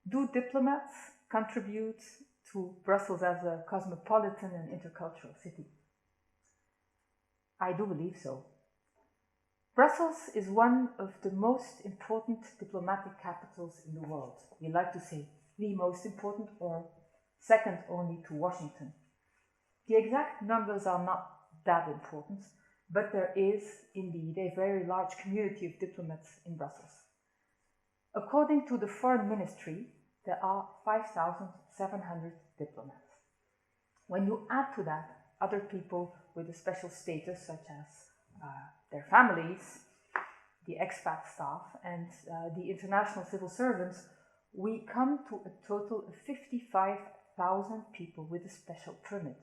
Do diplomats contribute to Brussels as a cosmopolitan and intercultural city? I do believe so. Brussels is one of the most important diplomatic capitals in the world. We like to say the most important, or second only to Washington. The exact numbers are not that important, but there is indeed a very large community of diplomats in Brussels. According to the Foreign Ministry, there are 5,700 diplomats. When you add to that other people with a special status, such as their families, the expat staff, and the international civil servants, we come to a total of 55,000 people with a special permit.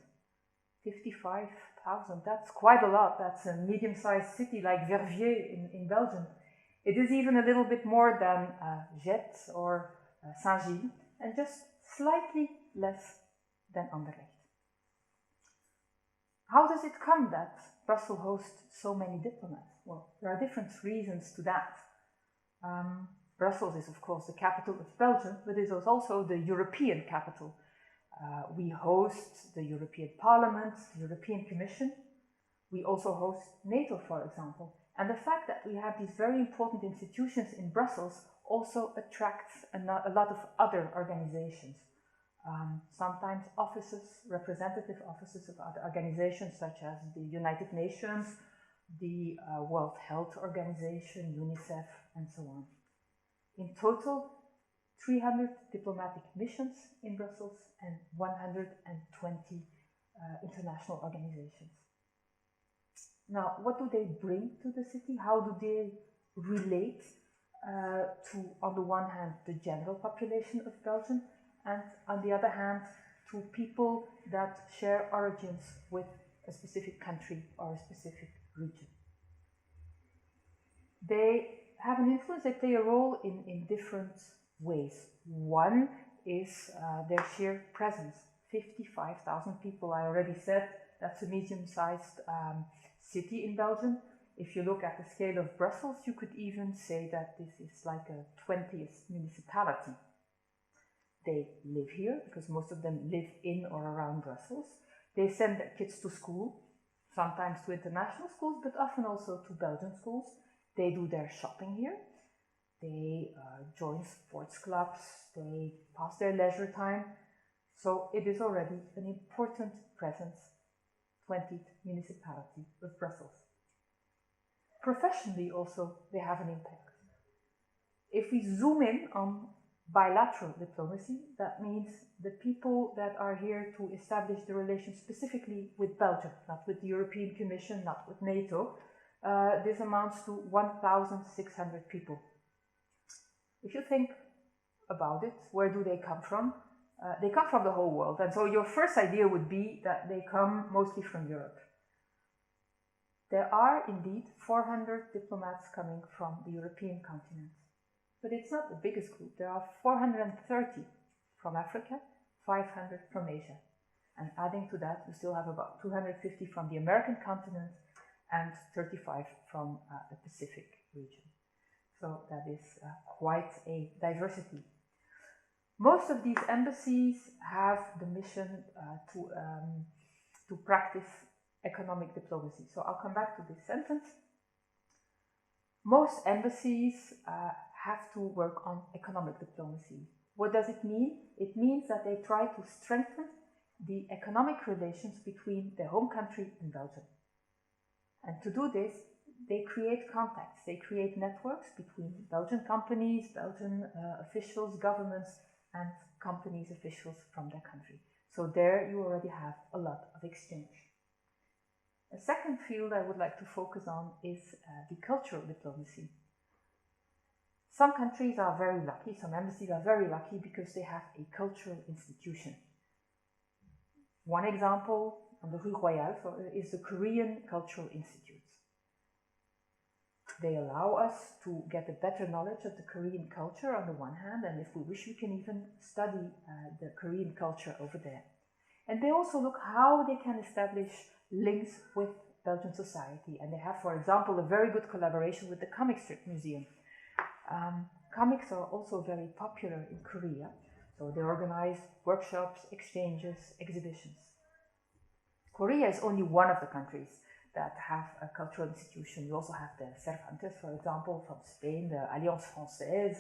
55,000, that's quite a lot. That's a medium-sized city like Verviers in Belgium. It is even a little bit more than Jet or Saint-Gilles, and just slightly less than Anderlecht. How does it come that Brussels hosts so many diplomats? Well, there are different reasons to that. Brussels is, of course, the capital of Belgium, but it is also the European capital. We host the European Parliament, the European Commission. We also host NATO, for example. And the fact that we have these very important institutions in Brussels also attracts a lot of other organizations. Sometimes offices, representative offices of other organizations such as the United Nations, the World Health Organization, UNICEF, and so on. In total, 300 diplomatic missions in Brussels and 120 international organizations. Now, what do they bring to the city? How do they relate to, on the one hand, the general population of Belgium, and on the other hand, to people that share origins with a specific country or a specific region? They have an influence, they play a role in different ways. One is their sheer presence. 55,000 people, I already said, that's a medium-sized city in Belgium. If you look at the scale of Brussels, you could even say that this is like a 20th municipality. They live here because most of them live in or around Brussels. They send their kids to school, sometimes to international schools, but often also to Belgian schools. They do their shopping here. They join sports clubs. They pass their leisure time. So it is already an important presence, 20th municipality of Brussels. Professionally also, they have an impact. If we zoom in on bilateral diplomacy, that means the people that are here to establish the relations specifically with Belgium, not with the European Commission, not with NATO. This amounts to 1,600 people. If you think about it, where do they come from? They come from the whole world, and so your first idea would be that they come mostly from Europe. There are indeed 400 diplomats coming from the European continent. But it's not the biggest group. There are 430 from Africa, 500 from Asia. And adding to that, we still have about 250 from the American continent and 35 from the Pacific region. So that is quite a diversity. Most of these embassies have the mission to practice economic diplomacy. So I'll come back to this sentence. Most embassies have to work on economic diplomacy. What does it mean? It means that they try to strengthen the economic relations between their home country and Belgium. And to do this, they create contacts, they create networks between Belgian companies, Belgian officials, governments, and companies, officials from their country. So there you already have a lot of exchange. A second field I would like to focus on is the cultural diplomacy. Some countries are very lucky, some embassies are very lucky because they have a cultural institution. One example on the Rue Royale is the Korean Cultural Institute. They allow us to get a better knowledge of the Korean culture on the one hand, and if we wish we can even study the Korean culture over there. And they also look how they can establish links with Belgian society, and they have, for example, a very good collaboration with the Comic Strip Museum. Comics are also very popular in Korea, so they organize workshops, exchanges, exhibitions. Korea is only one of the countries that have a cultural institution. You also have the Cervantes, for example, from Spain, the Alliance Française,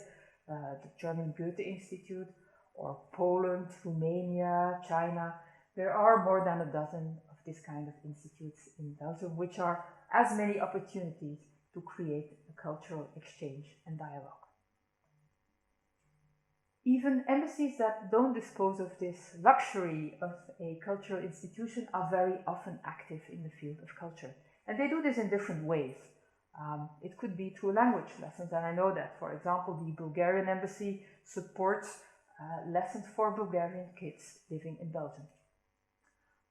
the German Goethe Institute, or Poland, Romania, China. There are more than a dozen of this kind of institutes in Belgium, which are as many opportunities to create a cultural exchange and dialogue. Even embassies that don't dispose of this luxury of a cultural institution are very often active in the field of culture. And they do this in different ways. It could be through language lessons, and I know that, for example, the Bulgarian embassy supports lessons for Bulgarian kids living in Belgium.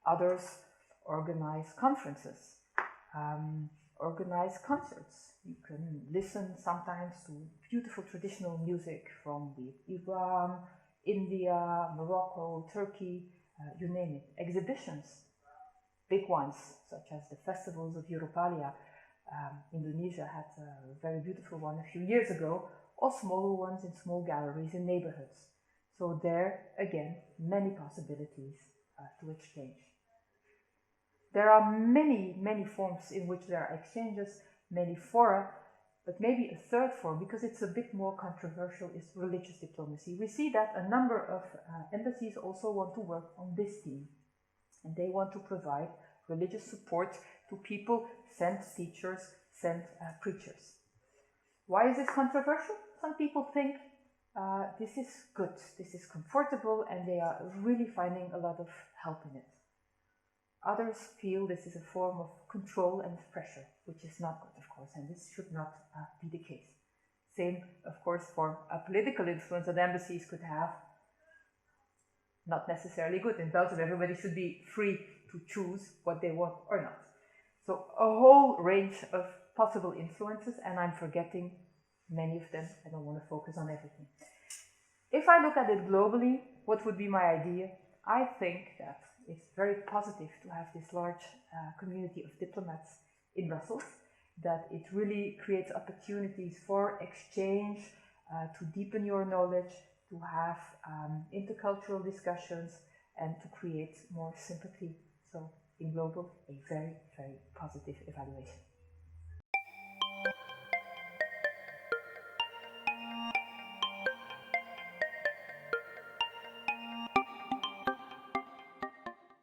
Others organize conferences, organize concerts. You can listen sometimes to beautiful traditional music from Iran, India, Morocco, Turkey, you name it. Exhibitions, big ones, such as the festivals of Europalia. Indonesia had a very beautiful one a few years ago, or smaller ones in small galleries in neighborhoods. So there, again, many possibilities to exchange. There are many, many forms in which there are exchanges, many fora, but maybe a third form, because it's a bit more controversial, is religious diplomacy. We see that a number of embassies also want to work on this theme, and they want to provide religious support to people, send teachers, send preachers. Why is this controversial? Some people think this is good, this is comfortable, and they are really finding a lot of help in it. Others feel this is a form of control and pressure, which is not good, of course, and this should not be the case. Same, of course, for a political influence that embassies could have. Not necessarily good. In Belgium, everybody should be free to choose what they want or not. So a whole range of possible influences, and I'm forgetting many of them. I don't want to focus on everything. If I look at it globally, what would be my idea? I think that it's very positive to have this large community of diplomats in Brussels, that it really creates opportunities for exchange, to deepen your knowledge, to have intercultural discussions, and to create more sympathy. So in global, a very, very positive evaluation.